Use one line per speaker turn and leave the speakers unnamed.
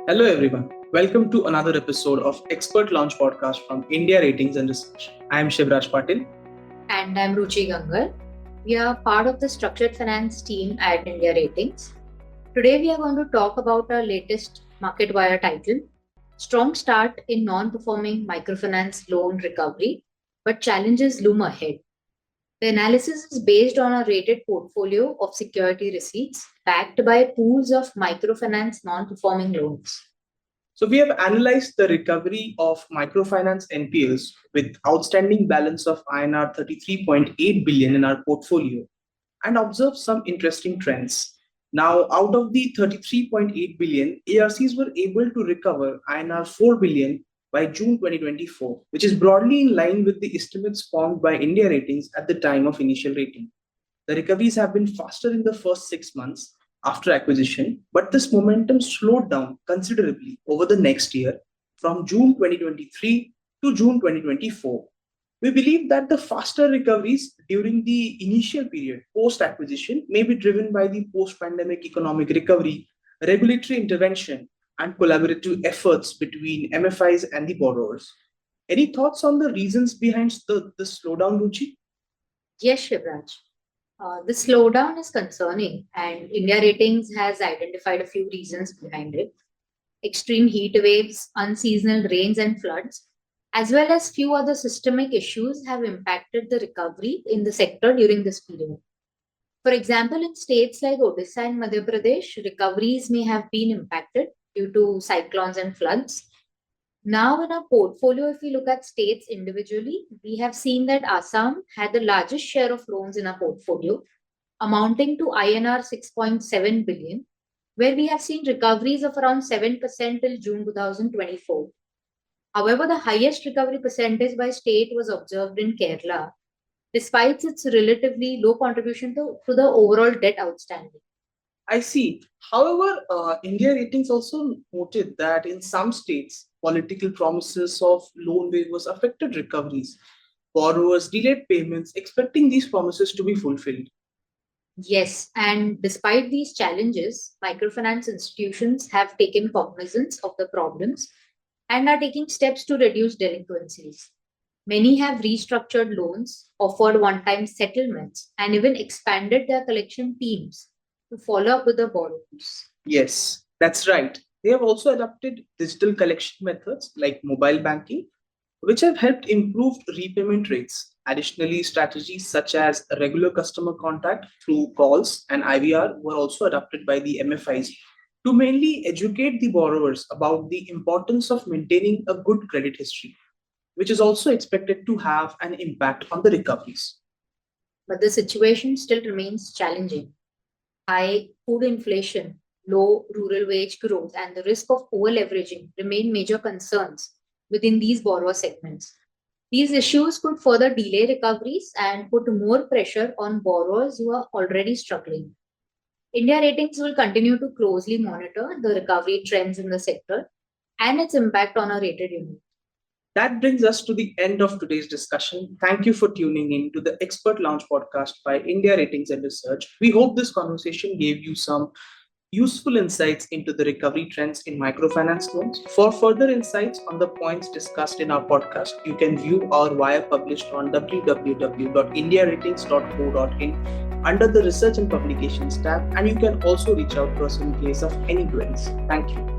Hello everyone. Welcome to another episode of Expert Launch Podcast from India Ratings and Research. I am Shivraj Patil.
And I'm Ruchi Gangar. We are part of the structured finance team at India Ratings. Today we are going to talk about our latest market wire title, Strong Start in Non-Performing Microfinance Loan Recovery, but Challenges Loom Ahead. The analysis is based on a rated portfolio of security receipts backed by pools of microfinance non-performing loans.
So we have analyzed the recovery of microfinance NPLs with outstanding balance of INR 33.8 billion in our portfolio and observed some interesting trends. Now, out of the 33.8 billion, ARCs were able to recover INR 4 billion by June 2024, which is broadly in line with the estimates formed by India Ratings at the time of initial rating. The recoveries have been faster in the first 6 months after acquisition, but this momentum slowed down considerably over the next year from June 2023 to June 2024. We believe that the faster recoveries during the initial period post acquisition may be driven by the post pandemic economic recovery, regulatory intervention, and collaborative efforts between MFIs and the borrowers. Any thoughts on the reasons behind the slowdown, Ruchi?
Yes, Shivraj. The slowdown is concerning, and India Ratings has identified a few reasons behind it. Extreme heat waves, unseasonal rains and floods, as well as few other systemic issues have impacted the recovery in the sector during this period. For example, in states like Odisha and Madhya Pradesh, recoveries may have been impacted due to cyclones and floods. Now, in our portfolio, if we look at states individually, we have seen that Assam had the largest share of loans in our portfolio, amounting to INR 6.7 billion, where we have seen recoveries of around 7% till June 2024. However, the highest recovery percentage by state was observed in Kerala, despite its relatively low contribution to the overall debt outstanding.
I see. However, India Ratings also noted that in some states, political promises of loan waivers affected recoveries. Borrowers delayed payments, expecting these promises to be fulfilled.
Yes, and despite these challenges, microfinance institutions have taken cognizance of the problems and are taking steps to reduce delinquencies. Many have restructured loans, offered one time settlements, and even expanded their collection teams to follow up with the borrowers.
Yes, that's right. They have also adopted digital collection methods like mobile banking, which have helped improve repayment rates. Additionally, strategies such as regular customer contact through calls and IVR were also adopted by the MFIs to mainly educate the borrowers about the importance of maintaining a good credit history, which is also expected to have an impact on the recoveries.
But the situation still remains challenging. High food inflation, low rural wage growth, and the risk of over leveraging remain major concerns within these borrower segments. These issues could further delay recoveries and put more pressure on borrowers who are already struggling. India Ratings will continue to closely monitor the recovery trends in the sector and its impact on our rated unit.
That brings us to the end of today's discussion. Thank you for tuning in to the Expert Launch podcast by India Ratings and Research. We hope this conversation gave you some useful insights into the recovery trends in microfinance loans. For further insights on the points discussed in our podcast, you can view our wire published on www.indiaratings.co.in under the Research and Publications tab, and you can also reach out to us in case of any queries. Thank you.